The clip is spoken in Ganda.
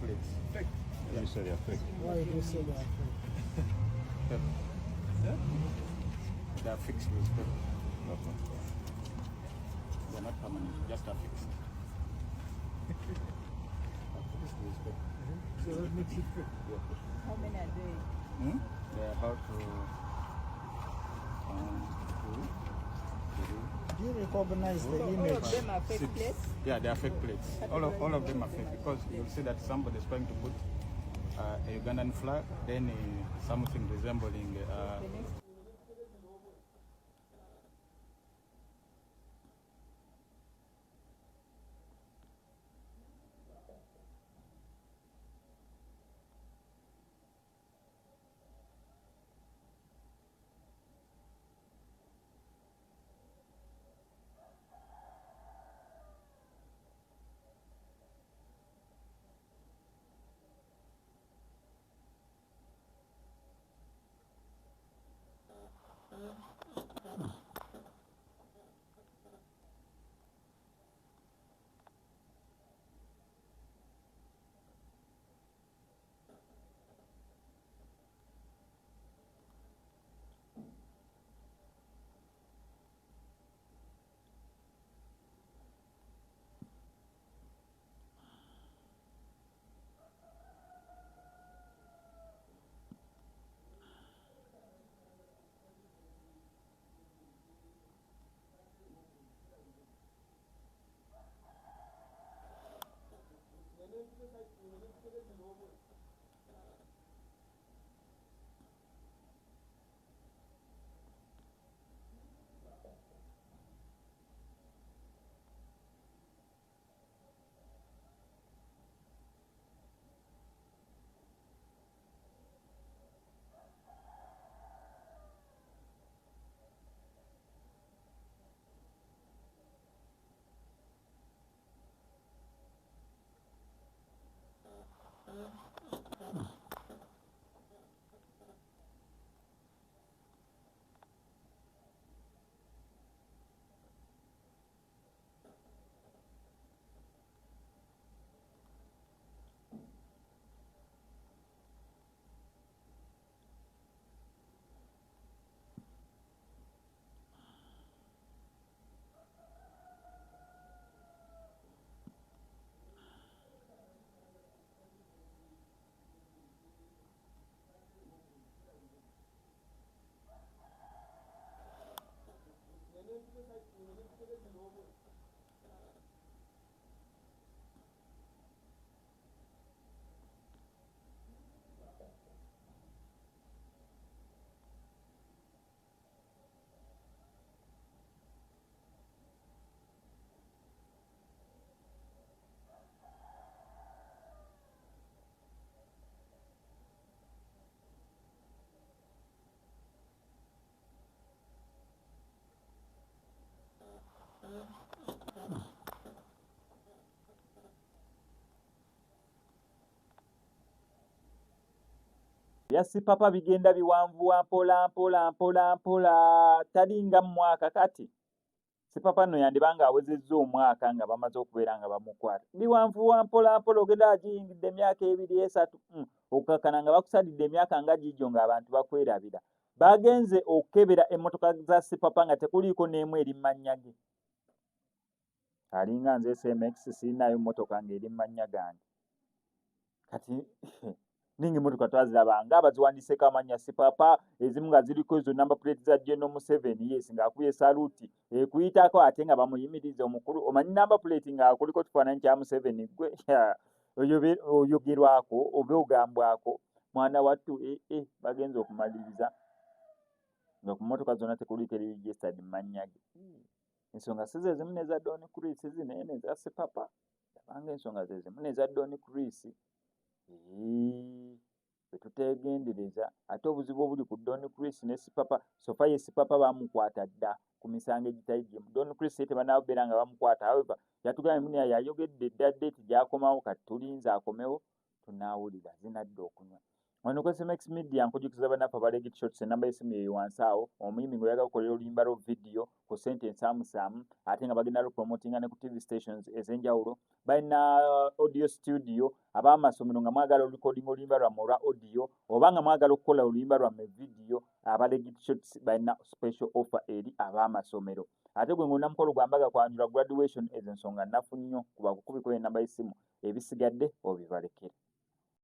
plates. Fake. Yeah. You say they're fake. Why do you say they are fake? Yeah? They are fixed with paper. Okay. They're not permanent, just are fixed. Fixed with paper. So that makes it fake. Yeah. How many are they? They're about two. Do you recognize the All image? of them are fake plates? Yeah, they are fake plates. All of them are fake because you'll see that somebody is trying to put a Ugandan flag, then something resembling The next bya Sipapa bigenda biwanvuwa mpola mpola mpola mpola talinga mu mwaka kati Sipapa nno yandibanga awezezza omwaka nga bamaze okubeera nga bamukwata biwanvuwa mpola mpola ogenda agiyingidde emyaka 2-3 okukakana nga bakusalidde emyaka nga gijjo ng'abantu bakwerabira bagenze okukebera emmotoka za Sipapa nga tekuliiko n'emu eri mannya ge alinga nze SMX sirinayo mmotoka ng'eri mannya gange kati ninga emmotoka twaziraba nga abaziwandiiseko amannya Sipapa ezimu nga ziriko ezo number plate za General Museveni yes ng'akubye saluti ekuyitako ate nga bamuyimiriza omukulu omanyi number plate nga kuliko kifaananyi kya Museveni gwe oyogerwako oba ogambwako mwana wattu bagenza okumaliriza nga ku mmotoka zonna tekuliiko eri registered mu mannya ge ensonga si ze zimu neza Don Chris zinene za Sipapa abanga ensonga ze zimu neza Don Chris tetutegendereza ate obuzibu obuli ku Don Chris ne Sipapa sofa ye Sipapa bamukwata dda ku misango egitali gimu Don Chris tebanabeera nga bamukwata however yatugambye muni yayogedde dda date gy'akomawo kati tulinze akomewo tunaawulira zinadda okunywa Wano kwa SMX Media nkujukiza bannaffe abalegit shots enamba y'essimu ye wansi awo omuyimbi ng'oyaga kukolera oluyimba lwo video ku Sente ensaamusaamu ate nga bagenda lupromotinga ne ku TV stations ez'enjawulo. Balina audio studio ab'amasomero nga mwagala recording oluyimba lwammwe olwa audio oba nga mwagala okukola oluyimba lwammwe video abalegit shots balina special offer eri ab'amasomero. Ate gwe ng'olina mukolo gwa mbaga kwanjula graduation ezo ensonga nnafu nnyo kuba kukubiko enamba y'essimu ebisigadde obibalekere.